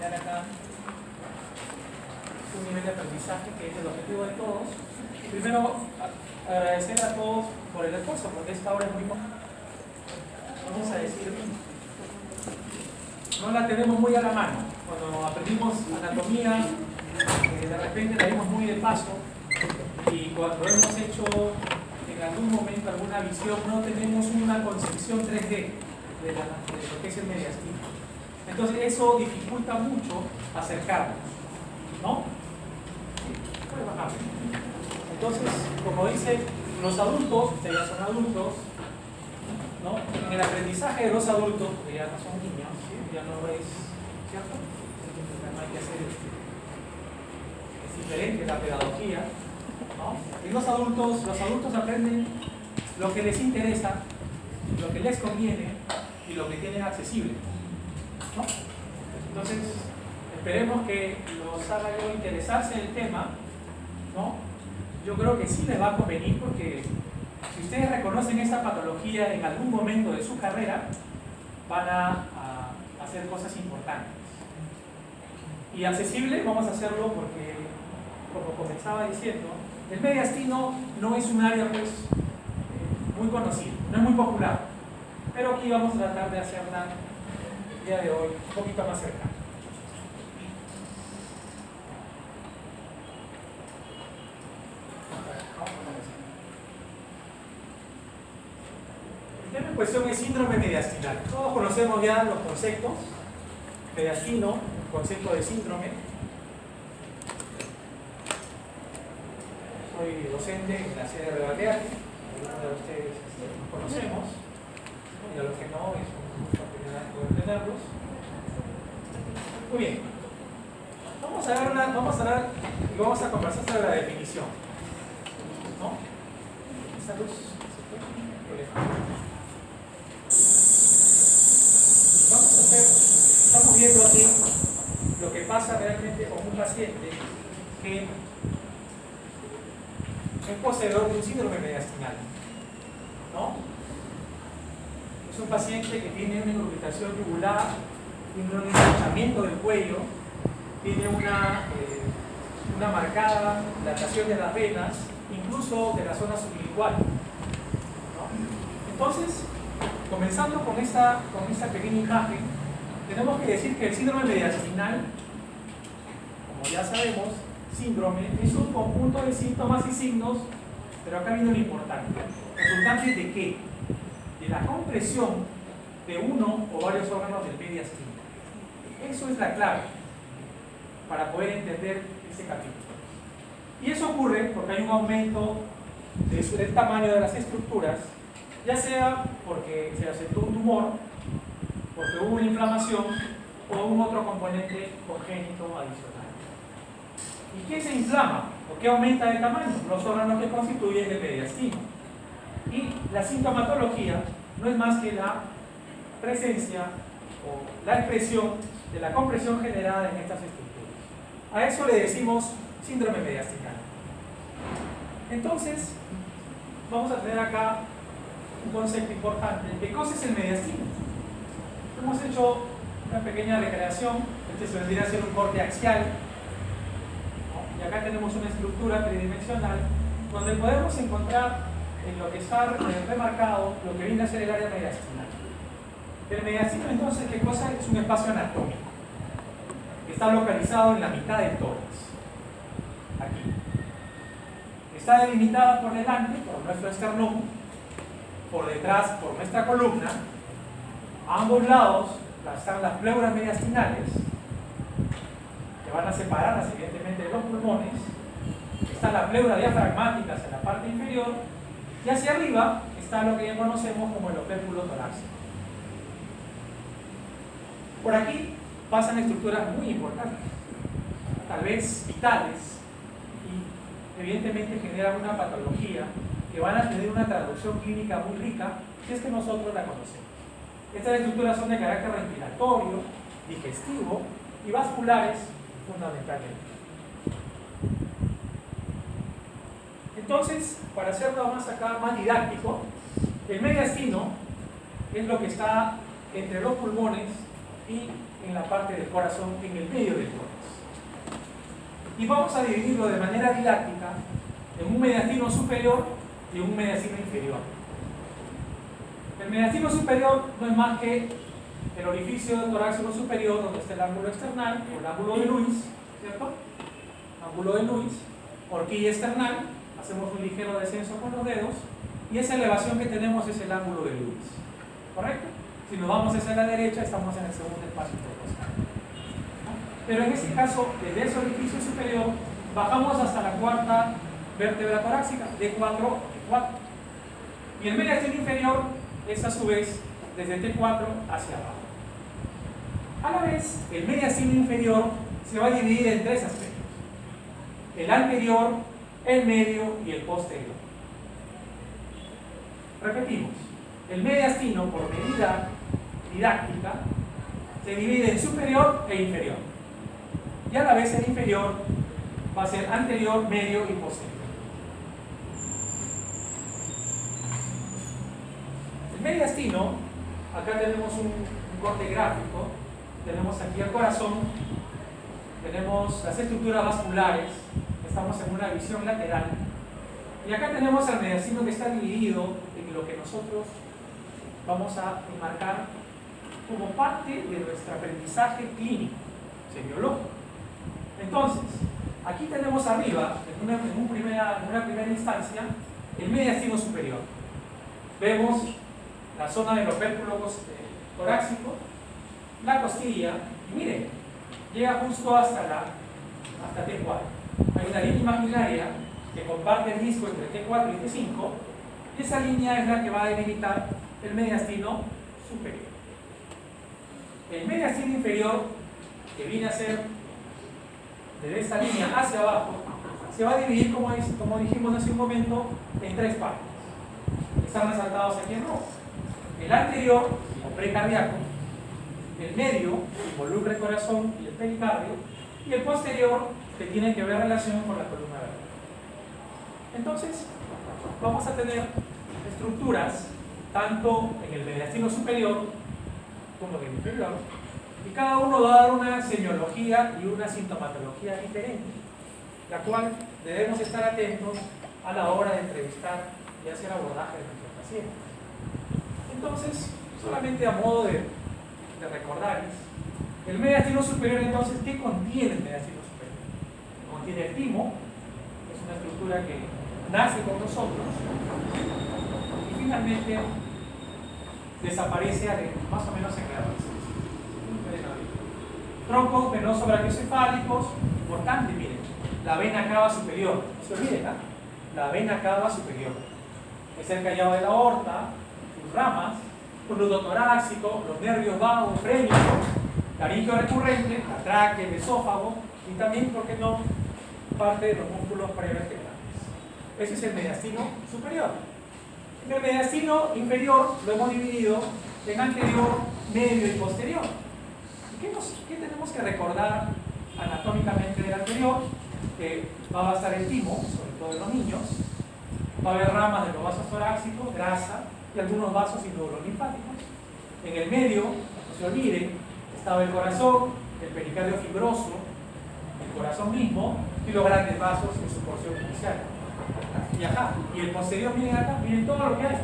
generar acá un nivel de aprendizaje que es el objetivo de todos. Primero, agradecer a todos por el esfuerzo, porque esta hora es muy buena. Vamos a decir, no la tenemos muy a la mano. Cuando aprendimos anatomía, de repente la vimos muy de paso, y cuando hemos hecho en algún momento alguna visión, no tenemos una concepción 3D de lo que es el mediastino. Entonces eso dificulta mucho acercarnos, ¿no? Puede bajar. Entonces, como dice, los adultos, ustedes ya son adultos, ¿no? En el aprendizaje de los adultos, porque ya no son niños, ¿sí? Ya no es, ¿cierto? No hay que hacer, es diferente la pedagogía, ¿no? Y los adultos aprenden lo que les interesa, lo que les conviene y lo que tienen accesible, ¿no? Entonces, esperemos que los haga yo interesarse en el tema, ¿no? Yo creo que sí les va a convenir, porque si ustedes reconocen esta patología en algún momento de su carrera, van a hacer cosas importantes. Y accesible vamos a hacerlo porque, como comenzaba diciendo, el mediastino no es un área pues muy conocido, no es muy popular, pero aquí vamos a tratar de hacerla el día de hoy un poquito más cercana. El tema en cuestión es síndrome mediastinal. Todos conocemos ya los conceptos: mediastino, concepto de síndrome. Soy docente en la sede de Rebatear, algunos de ustedes nos conocemos, y a los que no, es un gusto poder tenerlos. Muy bien, vamos a conversar sobre la definición, ¿no? Esta luz, vamos a hacer, estamos viendo aquí lo que pasa realmente con un paciente que es poseedor de un síndrome mediastinal, ¿no? Es un paciente que tiene una irritación yugular, tiene un hinchamiento del cuello, tiene una marcada dilatación de las venas, incluso de la zona sublingual, ¿no? Entonces, comenzando con esta pequeña imagen, tenemos que decir que el síndrome mediastinal, como ya sabemos, síndrome es un conjunto de síntomas y signos, pero acá viene lo importante. ¿Resultantes de qué? De la compresión de uno o varios órganos del mediastino. Eso es la clave para poder entender este capítulo. Y eso ocurre porque hay un aumento del tamaño de las estructuras, ya sea porque se aceptó un tumor, porque hubo una inflamación o un otro componente congénito adicional. ¿Y qué se inflama? ¿O qué aumenta de tamaño? Los órganos que constituyen el mediastino. Y la sintomatología no es más que la presencia o la expresión de la compresión generada en estas estructuras. A eso le decimos síndrome mediastinal. Entonces, vamos a tener acá un concepto importante. ¿Qué cosa es el mediastino? Hemos hecho una pequeña recreación. Este se vendría a ser un corte axial, ¿no? Y acá tenemos una estructura tridimensional donde podemos encontrar en lo que está remarcado lo que viene a ser el área mediastinal. El mediastino, entonces, ¿qué cosa? Es un espacio anatómico que está localizado en la mitad del tórax, aquí. Está delimitada por delante por nuestro esternón, por detrás por nuestra columna. A ambos lados están las pleuras mediastinales, que van a separarlas evidentemente de los pulmones. Está la pleura diafragmática en la parte inferior, y hacia arriba está lo que ya conocemos como el opérculo torácico. Por aquí pasan estructuras muy importantes, tal vez vitales, y evidentemente generan una patología que van a tener una traducción clínica muy rica si es que nosotros la conocemos. Estas estructuras son de carácter respiratorio, digestivo y vasculares fundamentalmente. Entonces, para hacerlo más didáctico, el mediastino es lo que está entre los pulmones y en la parte del corazón, en el medio del tórax. Y vamos a dividirlo de manera didáctica en un mediastino superior y un mediastino inferior. El mediastino superior no es más que el orificio torácico superior donde está el ángulo external, o el ángulo de Lewis, ¿cierto? Ángulo de Lewis, horquilla external, hacemos un ligero descenso con los dedos, y esa elevación que tenemos es el ángulo de Lewis, ¿correcto? Si nos vamos hacia la derecha, estamos en el segundo espacio intercostal. Pero en este caso, desde ese orificio superior, bajamos hasta la cuarta vértebra torácica, de 4 a 4. Y el mediastino inferior es a su vez desde T4 hacia abajo. A la vez, el mediastino inferior se va a dividir en tres aspectos: el anterior, el medio y el posterior. Repetimos, el mediastino, por medida didáctica, se divide en superior e inferior, y a la vez el inferior va a ser anterior, medio y posterior. El mediastino, acá tenemos un corte gráfico, tenemos aquí el corazón, tenemos las estructuras vasculares, estamos en una visión lateral, y acá tenemos al mediastino que está dividido en lo que nosotros vamos a enmarcar como parte de nuestro aprendizaje clínico, semiológico. Entonces, aquí tenemos arriba, en una primera instancia, el mediastino superior. Vemos la zona del opérculo torácico, la costilla, y miren, llega justo hasta T4. Hay una línea imaginaria que comparte el disco entre T4 y T5, y esa línea es la que va a delimitar el mediastino superior. El mediastino inferior, que viene a ser desde esta línea hacia abajo, se va a dividir, como dijimos hace un momento, en tres partes. Están resaltados aquí en rojo. El anterior, o precardíaco, el medio, que involucra el corazón y el pericardio, y el posterior, que tiene que ver relación con la columna vertebral. Entonces, vamos a tener estructuras tanto en el mediastino superior como en el inferior, y cada uno va a dar una semiología y una sintomatología diferente, la cual debemos estar atentos a la hora de entrevistar y hacer abordaje de nuestros pacientes. Entonces, solamente a modo de recordarles, el mediastino superior, entonces, ¿qué contiene el mediastino superior? Contiene el timo, que es una estructura que nace con nosotros, y finalmente desaparece más o menos en la adolescencia. Troncos venosos brachiocefálicos, importante, miren, la vena cava superior, no se olviden, ¿eh? La vena cava superior, es el callado de la aorta, sus ramas, un nudo torácico, los nervios vagos, frénicos, laringio recurrente, la tráquea, el esófago, y también, ¿por qué no?, parte de los músculos prevertebrales. Ese es el mediastino superior. En el mediastino inferior lo hemos dividido en anterior, medio y posterior. ¿Qué tenemos que recordar anatómicamente del anterior? Que va a bastar el timo, sobre todo en los niños, va a haber ramas de los vasos torácicos, grasa y algunos vasos y nódulos linfáticos. En el medio, no se olviden, estaba el corazón, el pericardio fibroso, el corazón mismo y los grandes vasos en su porción inicial. Y acá, y el posterior, miren acá, miren todo lo que hay: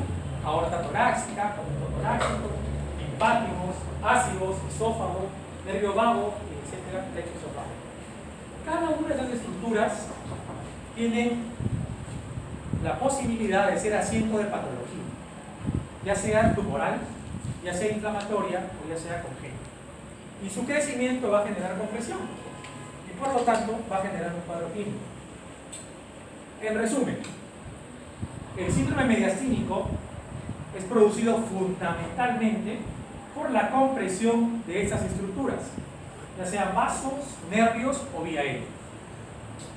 aorta torácica, conducto torácico, linfáticos, ácidos, esófago, nervio vago, etcétera, lecho esofágico. Cada una de estas estructuras tiene la posibilidad de ser asiento de patología, ya sea tumoral, ya sea inflamatoria o ya sea congénita. Y su crecimiento va a generar compresión y por lo tanto va a generar un cuadro clínico. En resumen, el síndrome mediastínico es producido fundamentalmente por la compresión de estas estructuras, ya sean vasos, nervios o vía aérea.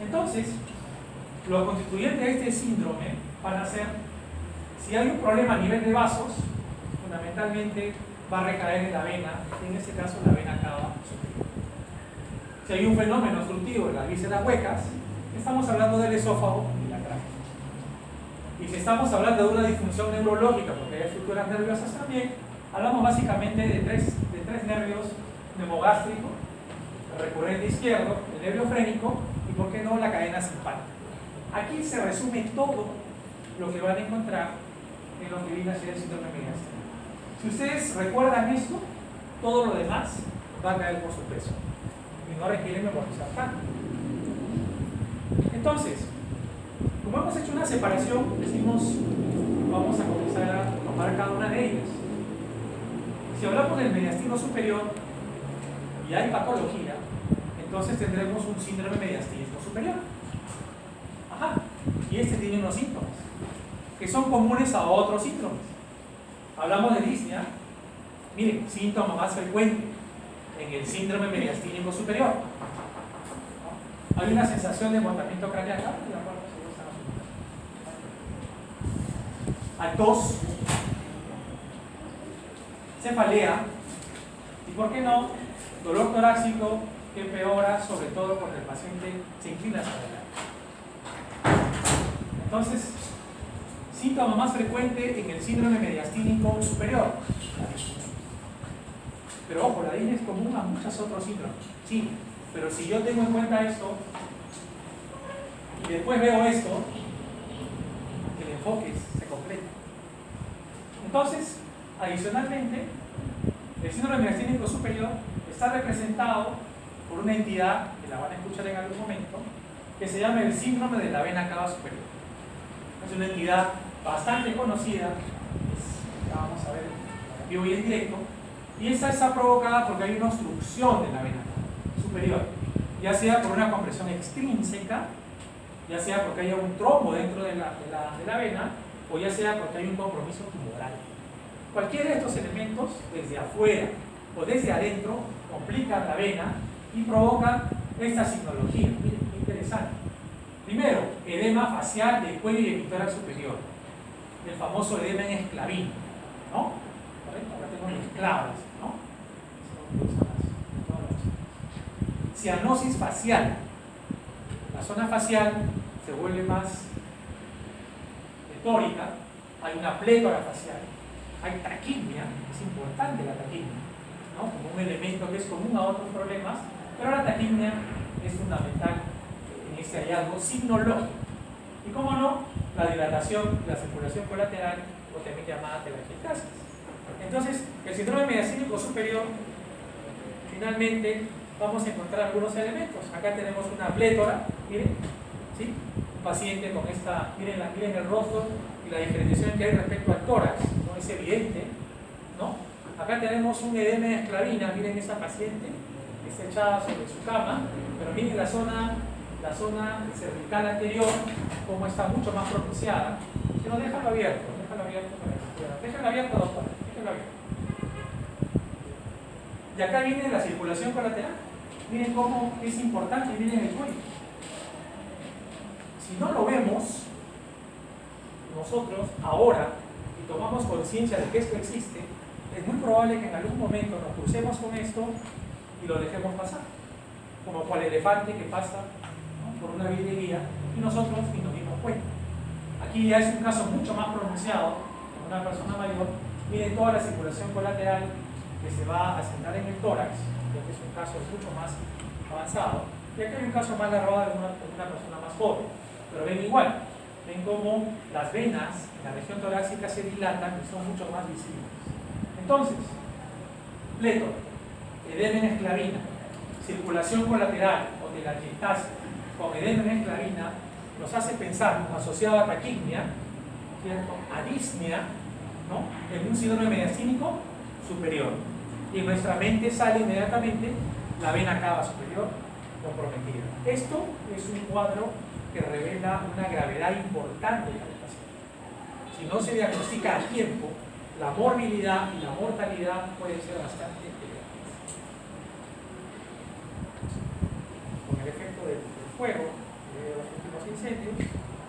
Entonces, los constituyentes de este síndrome van a ser, si hay un problema a nivel de vasos, fundamentalmente va a recaer en la vena, en este caso la vena cava superior. Si hay un fenómeno obstructivo en las vísceras huecas, estamos hablando del esófago y la tráquea. Y si estamos hablando de una disfunción neurológica, porque hay estructuras nerviosas también, hablamos básicamente de tres nervios neumogástrico, el recurrente izquierdo, el nervio frénico y, por qué no, la cadena simpática. Aquí se resume todo lo que van a encontrar en lo que viene a ser el síndrome mediastínico. Si ustedes recuerdan esto, todo lo demás va a caer por su peso y no requiere memorizar tanto. Entonces, como hemos hecho una separación, decimos, vamos a comenzar a tomar cada una de ellas. Si hablamos del mediastino superior y hay patología, entonces tendremos un síndrome mediastínico superior. Ajá. Y este tiene unos síntomas que son comunes a otros síndromes. Hablamos de disnea. Miren, síntoma más frecuente en el síndrome mediastínico superior. ¿No? Hay una sensación de embotamiento craneal. Hay tos, cefalea y, ¿por qué no?, dolor torácico que empeora, sobre todo cuando el paciente se inclina hacia adelante. Entonces, síntoma más frecuente en el síndrome mediastínico superior. Pero ojo, la disnea es común a muchos otros síndromes. Sí, pero si yo tengo en cuenta esto y después veo esto, el enfoque se completa. Entonces, adicionalmente, el síndrome mediastínico superior está representado por una entidad, que la van a escuchar en algún momento, que se llama el síndrome de la vena cava superior. Es una entidad bastante conocida, la vamos a ver en vivo y en directo, y esta está provocada porque hay una obstrucción de la vena cava superior, ya sea por una compresión extrínseca, ya sea porque haya un trombo dentro de la vena, o ya sea porque hay un compromiso tumoral. Cualquiera de estos elementos, desde afuera o desde adentro, complican la vena y provocan esta signología. Miren, qué interesante. Primero, edema facial del cuello y epictórax superior, el famoso edema en esclavino, ¿no? ¿Correcto? Acá tengo mis clavos, ¿no? Cianosis facial. La zona facial se vuelve más pletórica, hay una plétora facial, hay taquimia, es importante la taquimia, ¿no?, como un elemento que es común a otros problemas, pero la taquimia es fundamental en este hallazgo signológico. Y cómo no, la dilatación, la circulación colateral, o también llamada telangiectasis. Entonces, el síndrome mediastínico superior, finalmente vamos a encontrar algunos elementos. Acá tenemos una plétora, miren, ¿sí?, un paciente con esta, miren el rostro y la diferenciación que hay respecto al tórax, ¿no?, es evidente, ¿no? Acá tenemos un edema de esclavina, miren esa paciente que está echada sobre su cama, pero miren la zona cervical anterior, como está mucho más pronunciada. Pero déjalo abierto para que pueda. Déjalo abierto, doctora, déjalo abierto. Y acá viene la circulación colateral. Miren cómo es importante, miren el cuello. Si no lo vemos nosotros ahora y tomamos conciencia de que esto existe, es muy probable que en algún momento nos crucemos con esto y lo dejemos pasar, como cual elefante que pasa, ¿no?, por una vidriería y nosotros ni nos dimos cuenta. Aquí ya es un caso mucho más pronunciado, con una persona mayor. Miren toda la circulación colateral que se va a sentar en el tórax, ya que es un caso mucho más avanzado, y aquí hay un caso más larvado de una persona más joven. Pero ven igual, ven cómo las venas en la región torácica se dilatan y son mucho más visibles. Entonces, plétora, edema en esclavina, circulación colateral o telangiectasis con edema en esclavina nos hace pensar, asociado a taquimia, ¿cierto?, a disnea, ¿no?, en un síndrome mediastínico superior. Y en nuestra mente sale inmediatamente la vena cava superior comprometida. Esto es un cuadro que revela una gravedad importante en el paciente. Si no se diagnostica a tiempo, la morbilidad y la mortalidad pueden ser bastante elevadas. Con el efecto del fuego de los últimos incendios,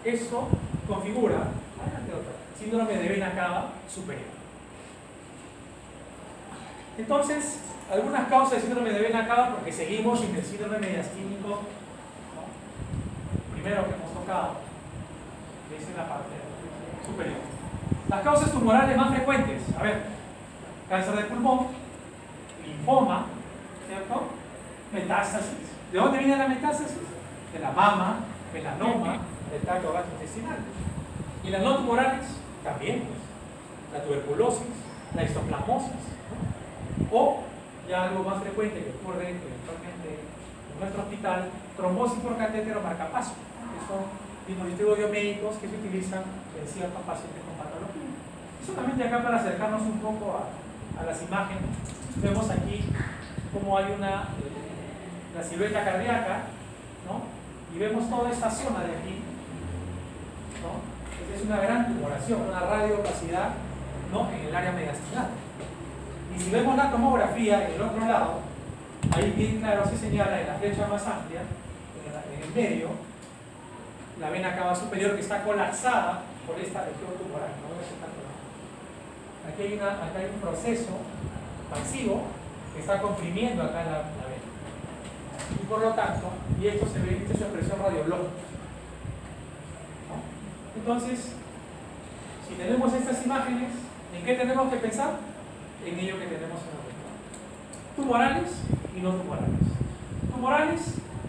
esto configura síndrome de vena cava superior. Entonces, algunas causas de síndrome de vena cava, porque seguimos sin el síndrome mediastínico, ¿no?, primero que hemos tocado, que es en la parte superior. Las causas tumorales más frecuentes, a ver, cáncer de pulmón, linfoma, ¿cierto? Metástasis. ¿De dónde viene la metástasis? De la mama, melanoma, del tracto gastrointestinal. Y las no tumorales también, pues. La tuberculosis, la histoplasmosis, ¿no? O ya algo más frecuente que ocurre eventualmente en nuestro hospital, trombosis por catéter o marcapaso, que son dispositivos biomédicos que se utilizan en ciertos pacientes con patología. Solamente acá para acercarnos un poco a las imágenes, vemos aquí cómo hay la silueta cardíaca, ¿no? Y vemos toda esta zona de aquí, ¿no? Esta es una gran tumoración, una radioopacidad, ¿no? En el área mediastinal. Y si vemos la tomografía en el otro lado, ahí bien claro se señala en la flecha más amplia, en el medio, la vena cava superior que está colapsada por esta región tumoral. ¿No? Aquí hay un proceso expansivo que está comprimiendo acá la vena. Y por lo tanto, y esto se ve, esta es su expresión radiológica, ¿no? Entonces, si tenemos estas imágenes, ¿en qué tenemos que pensar? En ello que tenemos en la región. Tumorales y no tumorales. Tumorales,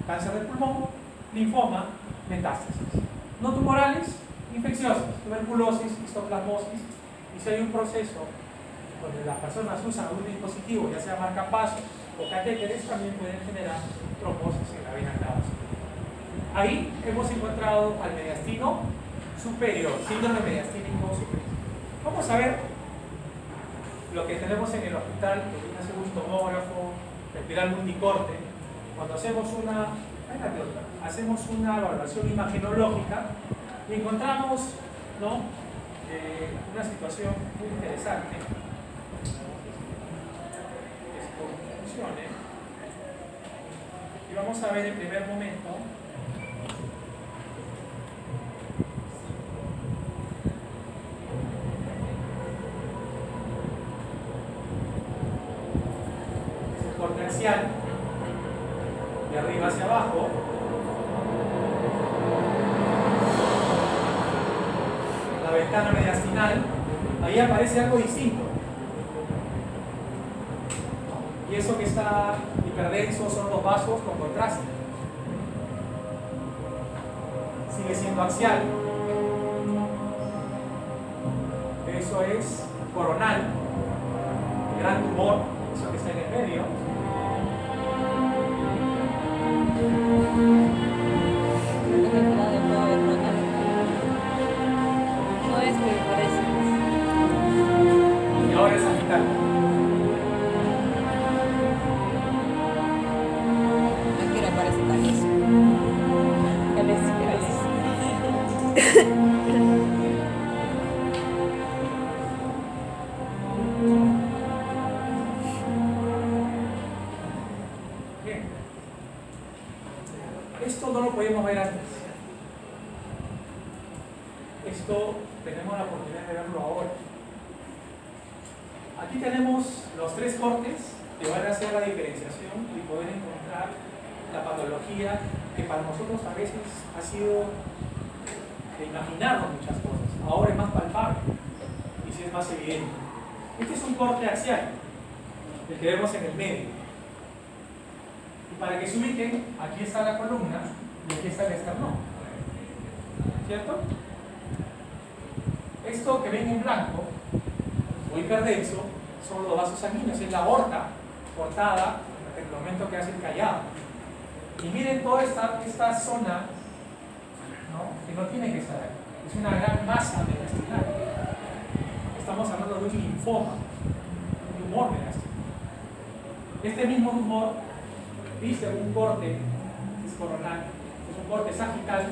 cáncer de pulmón, linfoma, metástasis. No tumorales, infecciosas, tuberculosis, histoplasmosis. Y si hay un proceso donde las personas usan algún dispositivo, ya sea marcapasos o catéteres, también pueden generar trombosis en la vena cava superior. Ahí hemos encontrado al mediastino superior, síndrome mediastínico superior. Vamos a ver lo que tenemos en el hospital, que viene a ser un tomógrafo, espiral multicorte. Cuando hacemos una valoración imagenológica y encontramos, ¿no? Una situación muy interesante. Esto funcione. Y vamos a ver en primer momento el corte axial de arriba hacia abajo. La ventana mediastinal, ahí aparece algo distinto. Y eso que está hiperdenso son los vasos con contraste. Sigue siendo axial. Eso es coronal, el gran tumor, eso que está en el medio. Y ahora es sagital. Aquí le aparece Carlos. Bien. Esto no lo podíamos ver antes. Esto tenemos la oportunidad de verlo ahora. Aquí tenemos los tres cortes que van a hacer la diferenciación y poder encontrar la patología que para nosotros a veces ha sido de imaginarnos muchas cosas. Ahora es más palpable y sí es más evidente. Este es un corte axial, el que vemos en el medio. Y para que se ubiquen, aquí está la columna y aquí está el esternón. ¿Cierto? Esto que ven en blanco o hiperdenso son los vasos sanguíneos, es la aorta cortada en el momento que hace el callado. Y miren toda esta zona, ¿no? Que no tiene que estar ahí. Es una gran masa mediastinal. Estamos hablando de un linfoma, un tumor mediastinal. Este mismo tumor dice un corte es coronal, es un corte sagital.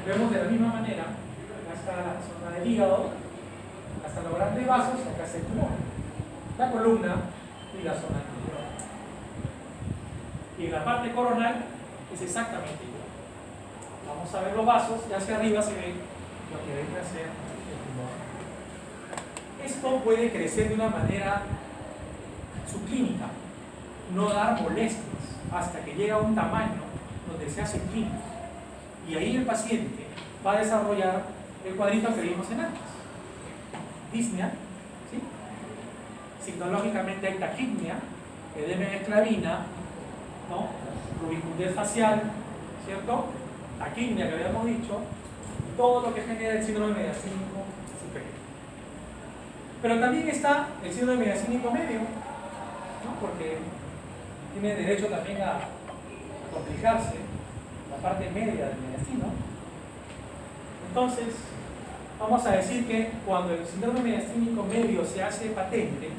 Vemos de la misma manera, acá está la zona del hígado, hasta los grandes vasos, acá está el tumor, la columna y la zona anterior. Y en la parte coronal es exactamente igual. Vamos a ver los vasos y hacia arriba se ve lo que debe ser el tumor. Esto puede crecer de una manera subclínica, no dar molestias hasta que llega a un tamaño donde se hace clínico. Y ahí el paciente va a desarrollar el cuadrito que vimos en antes. Disnea, ¿sí? Signológicamente hay taquipnea, edema en esclavina, ¿no? Rubicundez facial, ¿cierto? Taquimia que habíamos dicho, todo lo que genera el síndrome mediastínico superior. Pero también está el síndrome mediastínico medio, ¿no? Porque tiene derecho también a complicarse la parte media del mediastino. Entonces, vamos a decir que cuando el síndrome mediastínico medio se hace patente,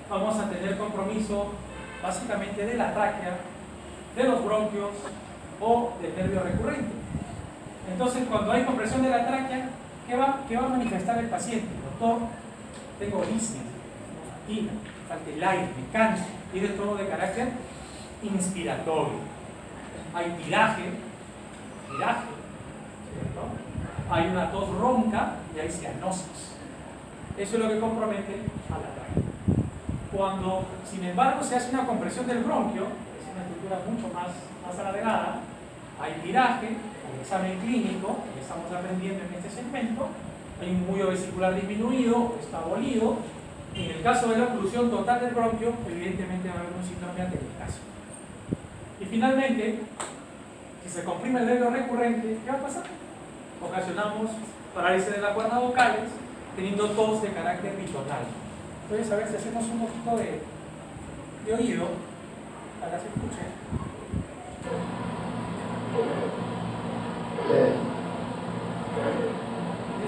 vamos a tener compromiso básicamente de la tráquea, de los bronquios o del nervio recurrente. Entonces, cuando hay compresión de la tráquea, ¿qué va a manifestar el paciente? Doctor, tengo disnea, fatiga, falta el aire, me canso, tiene todo de carácter inspiratorio. Hay tiraje, ¿cierto? Hay una tos ronca y hay cianosis. Eso es lo que compromete a la tráquea. Cuando, sin embargo, se hace una compresión del bronquio, es una estructura mucho más alargada, hay tiraje, hay examen clínico, que estamos aprendiendo en este segmento, hay un mullo vesicular disminuido, está abolido. En el caso de la oclusión total del bronquio, evidentemente va a haber un síndrome atelectásico. Y finalmente, si se comprime el nervio recurrente, ¿qué va a pasar? Ocasionamos parálisis de las cuerdas vocales, teniendo tos de carácter bitonal. Entonces, a ver si hacemos un poquito de oído, para que se escuche.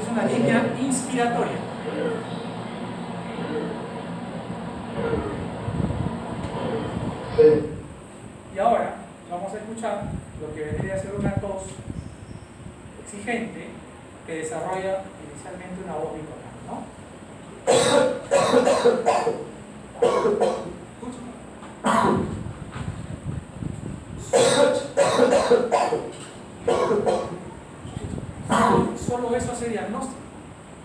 Es una línea inspiratoria. Y ahora vamos a escuchar lo que vendría a ser una tos exigente que desarrolla inicialmente una voz bitonal, ¿no? Solo eso hace diagnóstico.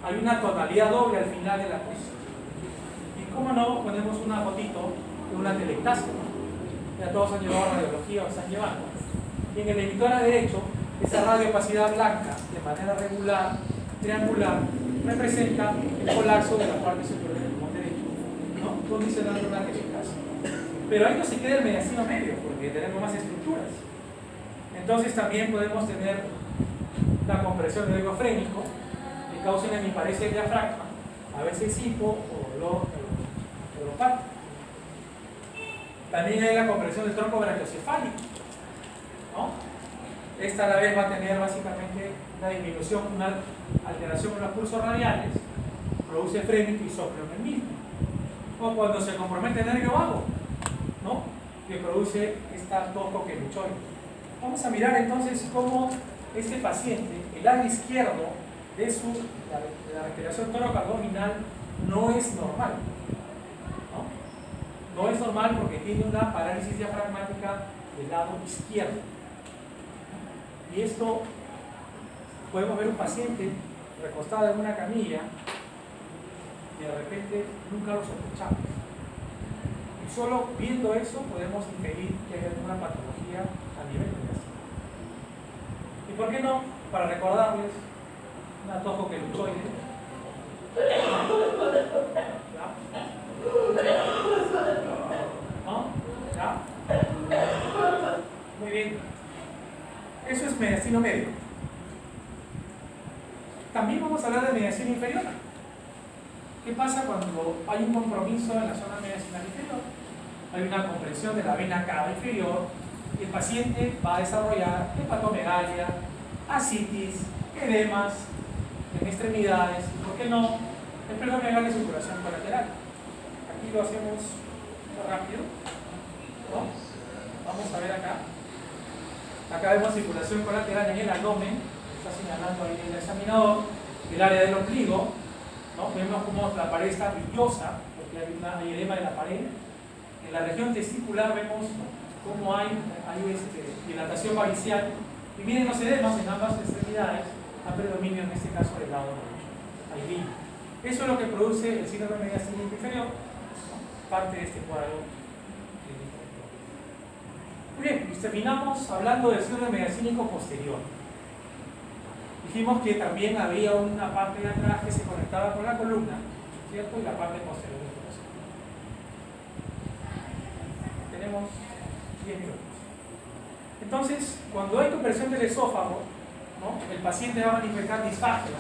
Hay una tonalidad doble al final de la tos. Y cómo no, ponemos una fotito de una atelectasia. Ya todos han llevado radiología o están llevando. Y en el editor a derecho, esa radiopacidad blanca, de manera regular, triangular, representa el colapso de la parte superior del pulmón derecho, ¿no? Donde se da una atelectasia. Pero ahí no se queda el mediastino medio, porque tenemos más estructuras. Entonces también podemos tener la compresión del egofrénico, que causa una hemiparesia del diafragma, a veces hipo o dolor neuropático. También hay la compresión del tronco brachiocefálico, ¿no? Esta a la vez va a tener básicamente una disminución, una alteración en los pulsos radiales, produce frénico y soplo en el mismo. O cuando se compromete el nervio vago, ¿no? Que produce esta tos coqueluchoide. Vamos a mirar entonces cómo este paciente, el lado izquierdo de la respiración tóraco-abdominal no es normal. No es normal porque tiene una parálisis diafragmática del lado izquierdo. Y esto, podemos ver un paciente recostado en una camilla y de repente nunca lo sospechamos. Y solo viendo eso podemos inferir que hay alguna patología a nivel de ¿Y por qué no? Para recordarles una tos coqueluchoide. ¿No? ¿Ya? Muy bien. Eso es mediastino medio. También vamos a hablar de mediastino inferior. ¿Qué pasa cuando hay un compromiso en la zona mediastinal inferior? Hay una compresión de la vena cava inferior y el paciente va a desarrollar hepatomegalia, ascitis, edemas en extremidades, y por qué no, esplenomegalia de circulación colateral. Aquí lo hacemos rápido, ¿no? Vamos a ver acá. Acá vemos circulación colateral en el abdomen, está señalando ahí el examinador, el área del ombligo, ¿no? Vemos como la pared está brillosa, porque hay edema de la pared. En la región testicular vemos cómo hay dilatación varicial. Y miren los edemas en ambas extremidades, a predominio en este caso del lado derecho. Hay brillo. Eso es lo que produce el síndrome mediastínico inferior, ¿no? Parte de este cuadro. Muy bien, y terminamos hablando del síndrome mediastínico posterior. Dijimos que también había una parte de atrás que se conectaba con la columna, ¿cierto? Y la parte posterior del corazón. tenemos 10 minutos. Entonces, cuando hay compresión del esófago, ¿no?, el paciente va a manifestar disfagia,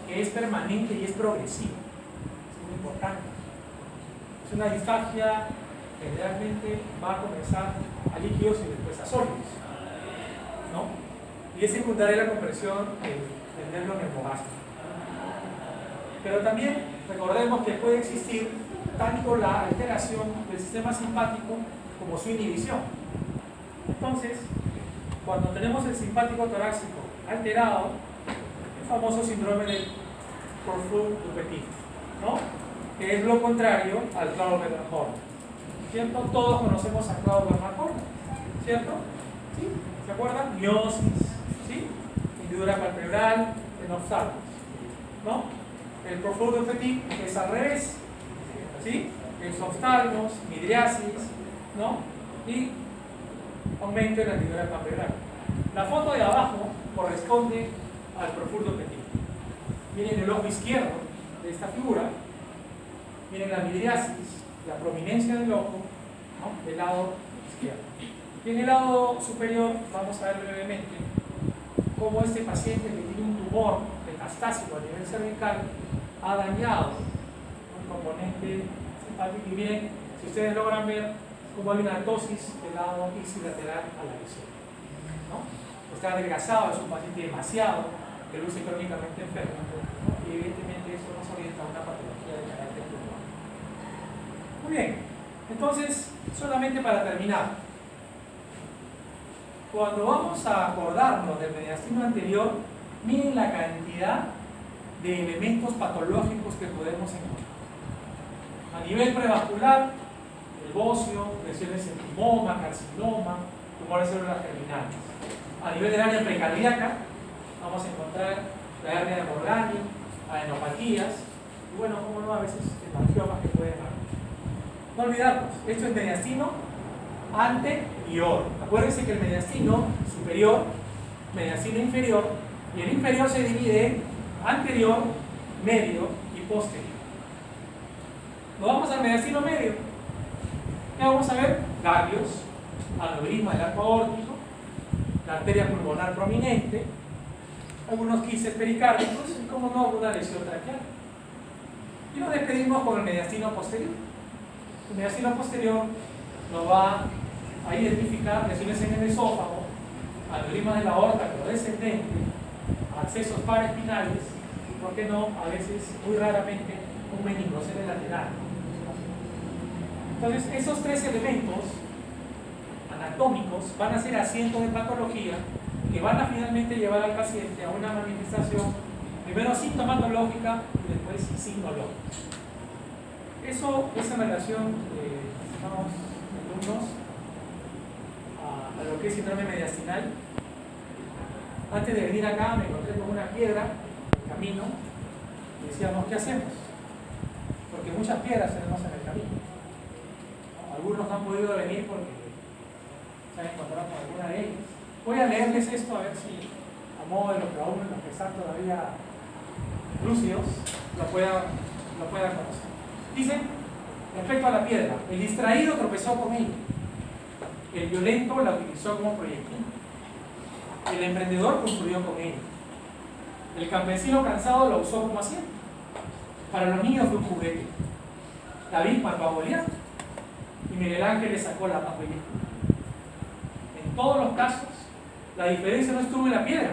que es permanente y es progresiva. Es muy importante. Es una disfagia que generalmente va a comenzar a líquidos y después a sólidos, ¿no? Y es secundaria la compresión del nervio neumogástrico. Pero también recordemos que puede existir tanto la alteración del sistema simpático como su inhibición. Entonces, cuando tenemos el simpático torácico alterado, el famoso síndrome del Corfu-Dupétit, ¿no?, que es lo contrario al Claude-Bernard-Horner, ¿cierto? Todos conocemos a Claude-Bernard-Horner, ¿cierto? ¿Sí? ¿Se acuerdan? Miosis, ¿sí? Hendidura palpebral, en oftalmos, ¿no? El Corfu-Dupétit es al revés, ¿sí? Es oftalmos, midriasis, ¿no? Y aumento en la hendidura palpebral. La foto de abajo corresponde al Corfu-Dupétit. Miren el ojo izquierdo de esta figura, miren la midriasis, la prominencia del ojo, ¿no?, del lado izquierdo. Y en el lado superior vamos a ver brevemente cómo este paciente que tiene un tumor metastásico a nivel cervical ha dañado un componente simpático. Y miren, si ustedes logran ver cómo hay una tosis del lado ipsilateral a la lesión, ¿no? Está adelgazado, es un paciente demasiado, que luce crónicamente enfermo, ¿no?, y evidentemente eso nos orienta a una patología de carácter tumoral. Muy bien, entonces, solamente para terminar, cuando vamos a acordarnos del mediastino anterior, miren la cantidad de elementos patológicos que podemos encontrar. A nivel prevascular, el bocio, lesiones en timoma, carcinoma, tumores de células germinales. A nivel del área precardíaca, vamos a encontrar la hernia de Morgani, adenopatías, y bueno, como no, a veces hemangiomas que pueden haber. No olvidarnos, esto es mediastino anterior. Acuérdense que el mediastino superior, mediastino inferior, y el inferior se divide en anterior, medio y posterior. Nos vamos al mediastino medio. ¿Qué vamos a ver? Ganglios, aneurisma del arco aórtico, la arteria pulmonar prominente, algunos quistes pericárdicos y, como no, alguna lesión traqueal. Y nos despedimos con el mediastino posterior. El mediastino posterior nos va a identificar lesiones en el esófago, aneurisma de la aorta pero descendente, accesos paraespinales y, por qué no, a veces, muy raramente, un meningocele lateral. Entonces, esos tres elementos anatómicos van a ser asientos de patología que van a finalmente llevar al paciente a una manifestación primero sintomatológica y después signológica. Eso es en relación, estimados alumnos, a lo que es síndrome mediastinal. Antes de venir acá me encontré con una piedra en el camino y decíamos, ¿qué hacemos? Porque muchas piedras tenemos en el camino, ¿no? Algunos no han podido venir porque se han encontrado con alguna de ellas. Voy a leerles esto a ver si, a modo de lo que aún los que están todavía lúcidos, lo puedan conocer. Dice, respecto a la piedra, el distraído tropezó con ella, el violento la utilizó como proyectil, el emprendedor construyó con ella, el campesino cansado la usó como asiento, para los niños fue un juguete, David mató a Goliat y Miguel Ángel le sacó la papeleta. En todos los casos, la diferencia no estuvo en la piedra,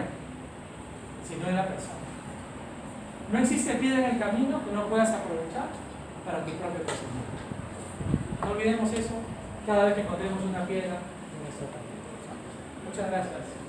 sino en la persona. No existe piedra en el camino que no puedas aprovechar para tu propio crecimiento. No olvidemos eso cada vez que encontremos una piedra en nuestro camino. Muchas gracias.